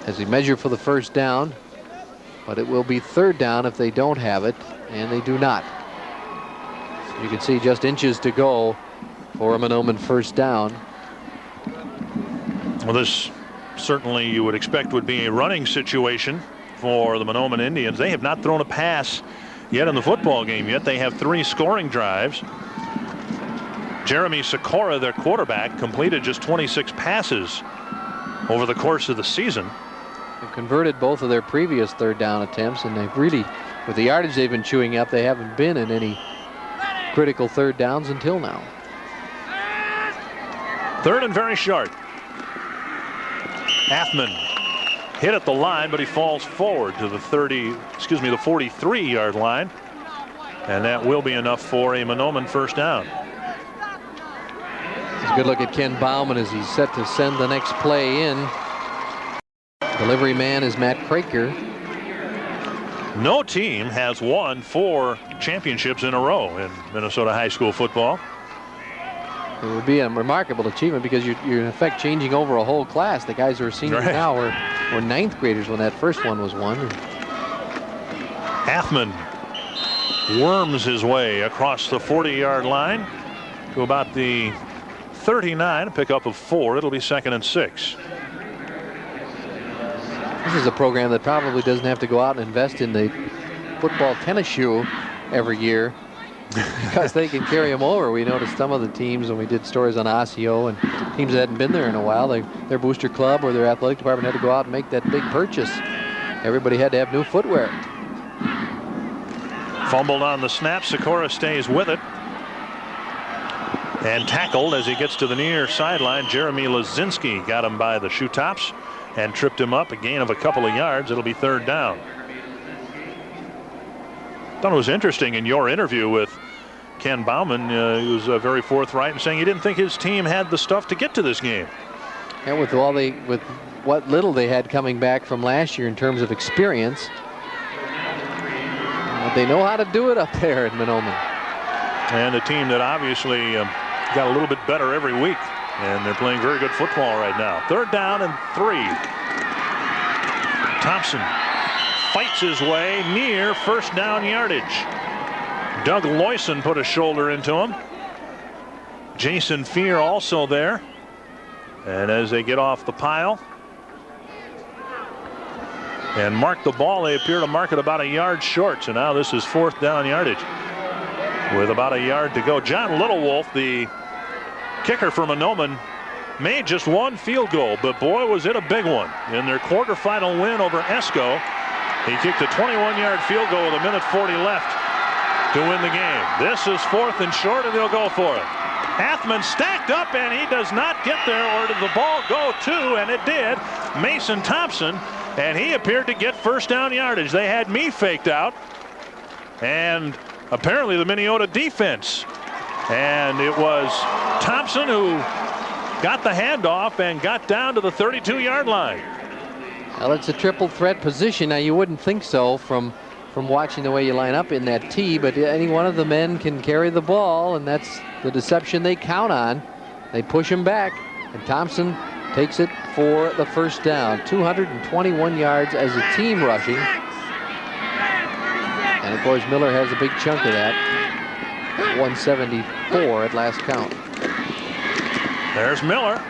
as they measure for the first down. But it will be third down if they don't have it, and they do not. So you can see just inches to go for a Mahnomen first down. Well, this certainly you would expect would be a running situation for the Mahnomen Indians. They have not thrown a pass yet in the football game yet. They have 3 scoring drives. Jeremy Sikora, their quarterback, completed just 26 passes over the course of the season. They've converted both of their previous third down attempts, and they've really, with the yardage they've been chewing up, they haven't been in any critical third downs until now. Third and very short. Athman hit at the line, but he falls forward to the 43-yard line. And that will be enough for a Mahnomen first down. It's a good look at Ken Bauman as he's set to send the next play in. Delivery man is Matt Kraker. No team has won 4 championships in a row in Minnesota high school football. It would be a remarkable achievement because you're in effect changing over a whole class. The guys who are seniors now were 9th graders when that first one was won. Athman worms his way across the 40-yard line to about the 39, a pickup of 4. It'll be 2nd and 6. This is a program that probably doesn't have to go out and invest in the football tennis shoe every year because they can carry them over. We noticed some of the teams when we did stories on Osseo and teams that hadn't been there in a while, their booster club or their athletic department had to go out and make that big purchase. Everybody had to have new footwear. Fumbled on the snap. Sikora stays with it. And tackled as he gets to the near sideline. Jeremy Lazinski got him by the shoe tops and tripped him up, a gain of a couple of yards. It'll be third down. Thought it was interesting in your interview with Ken Bauman. He was very forthright in saying he didn't think his team had the stuff to get to this game. And with what little they had coming back from last year in terms of experience, they know how to do it up there in Mahnomen. And a team that obviously got a little bit better every week. And they're playing very good football right now. Third down and 3. Thompson fights his way near first down yardage. Doug Loyson put a shoulder into him. Jason Fear also there. And as they get off the pile and mark the ball, they appear to mark it about a yard short. So now this is 4th down yardage with about a yard to go. John Littlewolf, the kicker for Mahnomen, made just 1 field goal, but boy was it a big one. In their quarterfinal win over Esco, he kicked a 21-yard field goal with 1:40 left to win the game. This is 4th and short, and they'll go for it. Athman stacked up, and he does not get there. Or did the ball go to? And it did. Mason Thompson, and he appeared to get first down yardage. They had me faked out, and apparently the Minneota defense. And it was Thompson who got the handoff and got down to the 32-yard line. Well, it's a triple threat position. Now, you wouldn't think so from watching the way you line up in that tee, but any one of the men can carry the ball, and that's the deception they count on. They push him back, and Thompson takes it for the first down. 221 yards as a team rushing. And, of course, Miller has a big chunk of that. 174 at last count. There's Miller.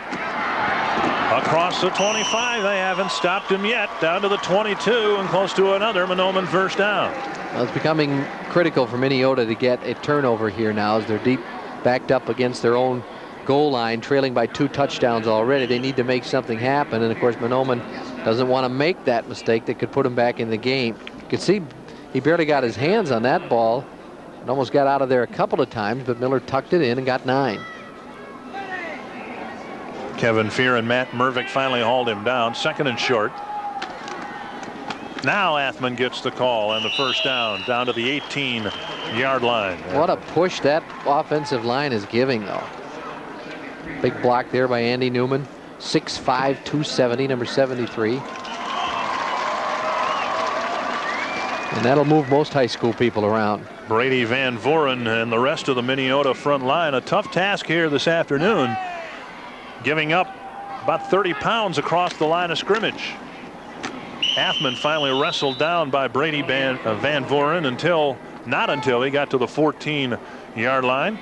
Across the 25, they haven't stopped him yet. Down to the 22 and close to another Mahnomen first down. Well, it's becoming critical for Minneota to get a turnover here now as they're deep backed up against their own goal line, trailing by 2 touchdowns already. They need to make something happen, and of course Mahnomen doesn't want to make that mistake that could put him back in the game. You can see he barely got his hands on that ball and almost got out of there a couple of times, but Miller tucked it in and got 9. Kevin Fear and Matt Mervick finally hauled him down. 2nd and short. Now Athman gets the call and the first down to the 18-yard line. What a push that offensive line is giving, though. Big block there by Andy Newman. 6'5", 270, number 73. And that'll move most high school people around. Brady Van Voren and the rest of the Minneota front line. A tough task here this afternoon, giving up about 30 pounds across the line of scrimmage. Athman finally wrestled down by Brady Van Voren not until he got to the 14-yard line.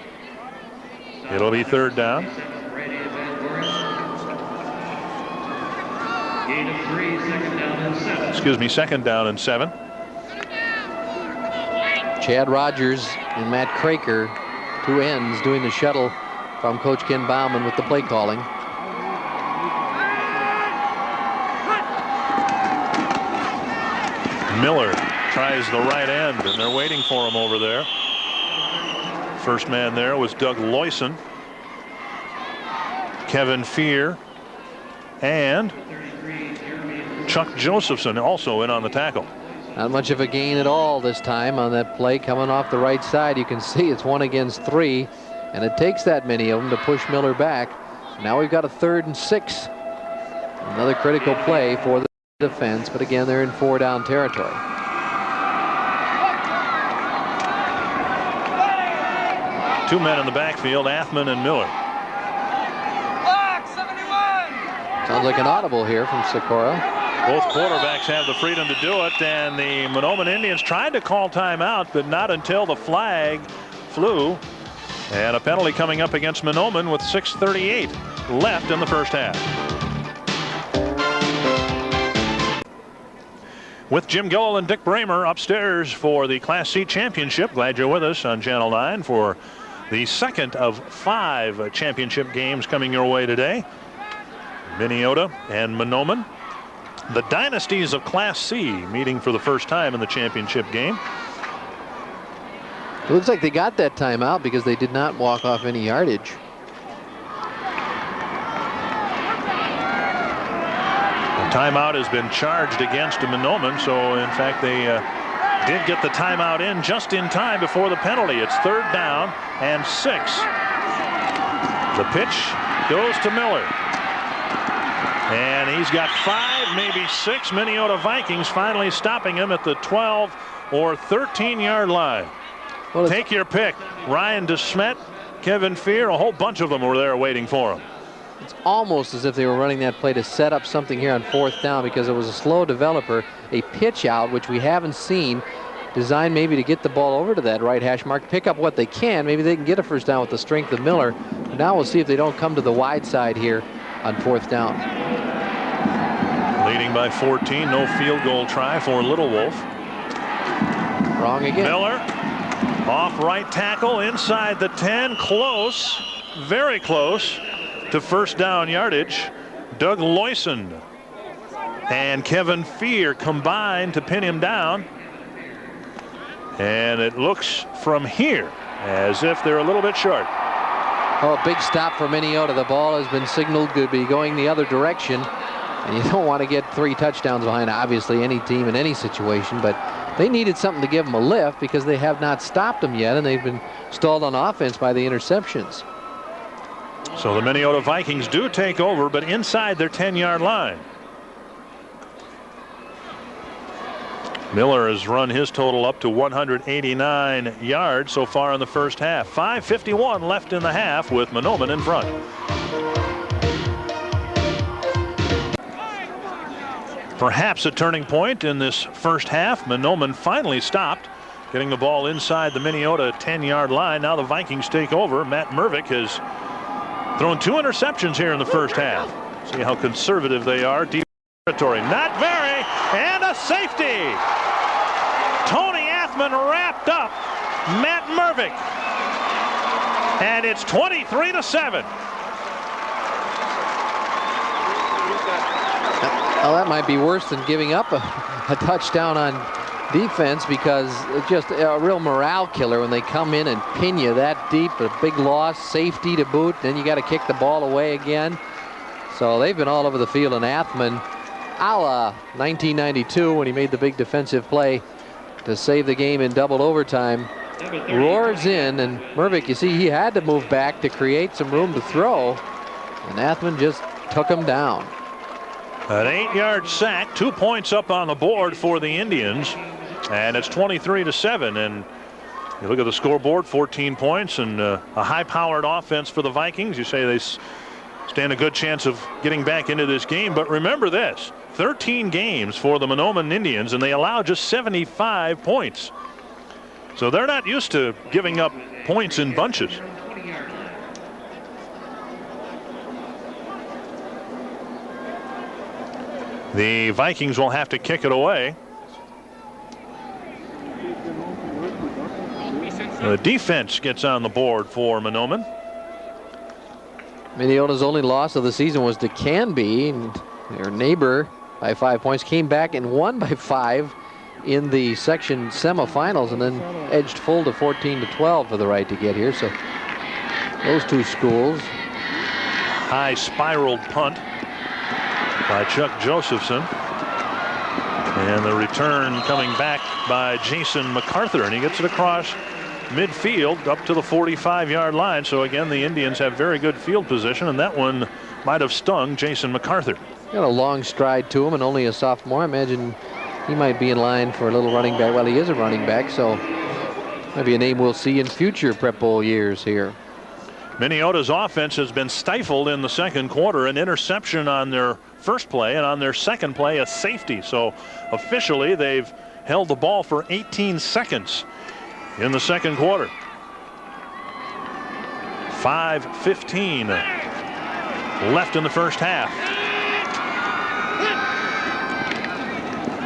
It'll be third down. Excuse me, second down and 7. Chad Rogers and Matt Craker, two ends, doing the shuttle from Coach Ken Bauman with the play calling. Miller tries the right end, and they're waiting for him over there. First man there was Doug Loyson, Kevin Fear, and Chuck Josephson also in on the tackle. Not much of a gain at all this time on that play coming off the right side. You can see it's 1 against 3, and it takes that many of them to push Miller back. So now we've got a 3rd and 6. Another critical play for the defense, but again, they're in 4-down territory. Two men in the backfield, Athman and Miller. Sounds like an audible here from Sikora. Both quarterbacks have the freedom to do it, and the Mahnomen Indians tried to call timeout, but not until the flag flew. And a penalty coming up against Mahnomen with 6:38 left in the first half. With Jim Gillel and Dick Bramer upstairs for the Class C championship. Glad you're with us on Channel 9 for the second of 5 championship games coming your way today. Minneota and Mahnomen, the dynasties of Class C, meeting for the first time in the championship game. It looks like they got that timeout because they did not walk off any yardage. The timeout has been charged against Mahnomen, so in fact they did get the timeout in just in time before the penalty. It's 3rd down and 6. The pitch goes to Miller. And he's got 5, maybe 6 Minneota Vikings finally stopping him at the 12 or 13-yard line. Well, take your pick. Ryan DeSmet, Kevin Fear, a whole bunch of them were there waiting for him. It's almost as if they were running that play to set up something here on 4th down because it was a slow developer, a pitch out, which we haven't seen, designed maybe to get the ball over to that right hash mark, pick up what they can. Maybe they can get a first down with the strength of Miller. But now we'll see if they don't come to the wide side here on 4th down. Leading by 14, no field goal try for Little Wolf. Wrong again. Miller off right tackle inside the 10, close, very close to first down yardage. Doug Loyson and Kevin Fear combined to pin him down. And it looks from here as if they're a little bit short. Oh, big stop for Minneota. The ball has been signaled to be going the other direction. And you don't want to get 3 touchdowns behind, obviously, any team in any situation. But they needed something to give them a lift because they have not stopped them yet. And they've been stalled on offense by the interceptions. So the Minneota Vikings do take over, but inside their 10-yard line. Miller has run his total up to 189 yards so far in the first half. 5:51 left in the half with Mahnomen in front. Perhaps a turning point in this first half. Mahnomen finally stopped, getting the ball inside the Minneota 10-yard line. Now the Vikings take over. Matt Mervick has thrown 2 interceptions here in the first half. See how conservative they are. Deep territory. Not very. And a safety. Tony Athman wrapped up Matt Mervick. And it's 23-7. Well, that might be worse than giving up a touchdown on defense because it's just a real morale killer when they come in and pin you that deep. A big loss, safety to boot, then you got to kick the ball away again. So they've been all over the field, and Athman, a la 1992 when he made the big defensive play to save the game in double overtime, roars in, and Mervick, you see, he had to move back to create some room to throw, and Athman just took him down. An 8-yard sack, 2 points up on the board for the Indians, and it's 23-7. And you look at the scoreboard, 14 points and a high-powered offense for the Vikings. You say they stand a good chance of getting back into this game. But remember this, 13 games for the Mahnomen Indians, and they allow just 75 points. So they're not used to giving up points in bunches. The Vikings will have to kick it away. The defense gets on the board for Mahnomen. Minneota's only loss of the season was to Canby, and their neighbor by 5 points came back and won by 5 in the section semifinals, and then edged full to 14-12 for the right to get here. So those two schools. High spiraled punt by Chuck Josephson, and the return coming back by Jason MacArthur, and he gets it across midfield up to the 45-yard line. So again, the Indians have very good field position, and that one might have stung Jason MacArthur. Got a long stride to him, and only a sophomore. I imagine he might be in line for a little running back. Well, he is a running back, so maybe a name we'll see in future Prep Bowl years here. Minneota's offense has been stifled in the second quarter. An interception on their first play, and on their second play, a safety. So officially, they've held the ball for 18 seconds in the second quarter. 5:15 left in the first half.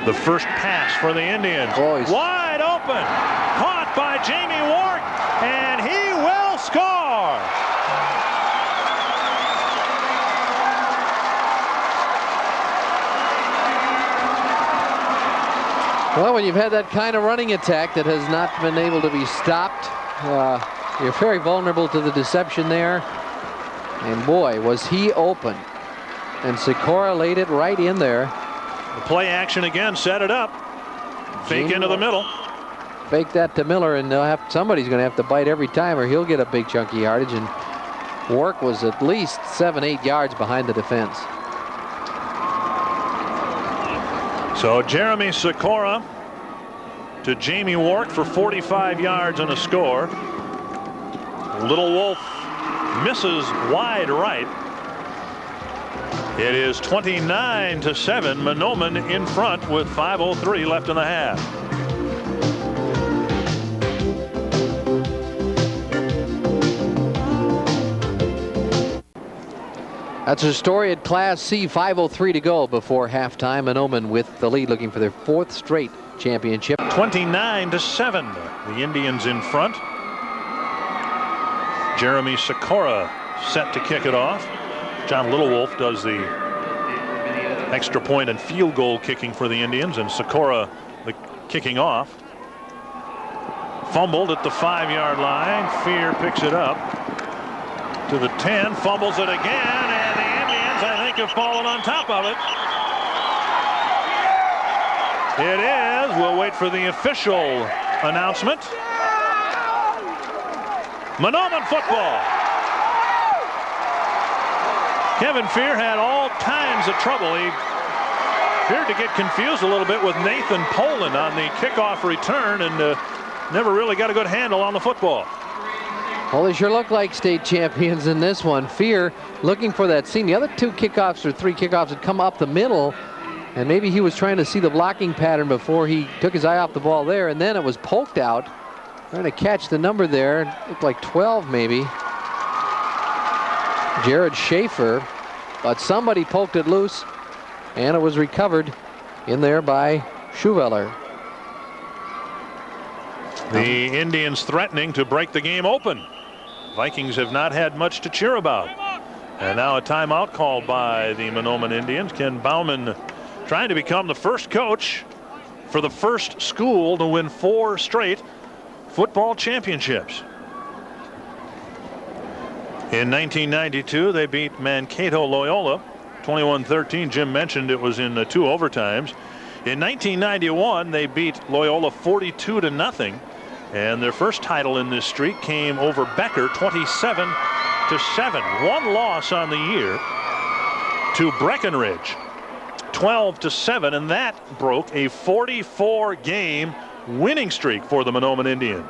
The first pass for the Indians. Boys. Wide open. Caught by Jamie Ward, and he will score. Well, when you've had that kind of running attack that has not been able to be stopped, you're very vulnerable to the deception there. And boy, was he open. And Sikora laid it right in there. The play action again, set it up. Fake into the middle. Fake that to Miller, and somebody's going to have to bite every time, or he'll get a big chunky yardage. And Wark was at least 7-8 yards behind the defense. So Jeremy Sikora to Jamie Wark for 45 yards and a score. Little Wolf misses wide right. It is 29-7. Mahnomen in front with 5:03 left in the half. That's a story at Class C. 5:03 to go before halftime. Mahnomen with the lead, looking for their 4th straight championship. 29-7. The Indians in front. Jeremy Sikora set to kick it off. John Littlewolf does the extra point and field goal kicking for the Indians, and Sikora the kicking off. Fumbled at the 5-yard line. Fear picks it up to the 10, fumbles it again, and the Indians, I think, have fallen on top of it. It is. We'll wait for the official announcement. Mahnomen football. Kevin Fear had all kinds of trouble. He appeared to get confused a little bit with Nathan Poland on the kickoff return, and never really got a good handle on the football. Well, they sure look like state champions in this one. Fear looking for that seam. The other 2 kickoffs or 3 kickoffs had come up the middle, and maybe he was trying to see the blocking pattern before he took his eye off the ball there, and then it was poked out. Trying to catch the number there. It looked like 12 maybe. Jared Schaefer, but somebody poked it loose, and it was recovered in there by Schuveller. The Indians threatening to break the game open. Vikings have not had much to cheer about. And now a timeout called by the Mahnomen Indians. Ken Bauman trying to become the first coach for the first school to win 4 straight football championships. In 1992, they beat Mankato Loyola 21-13. Jim mentioned it was in 2 overtimes. In 1991, they beat Loyola 42-0. And their first title in this streak came over Becker 27-7. 1 loss on the year to Breckenridge 12-7, and that broke a 44-game winning streak for the Mahnomen Indians.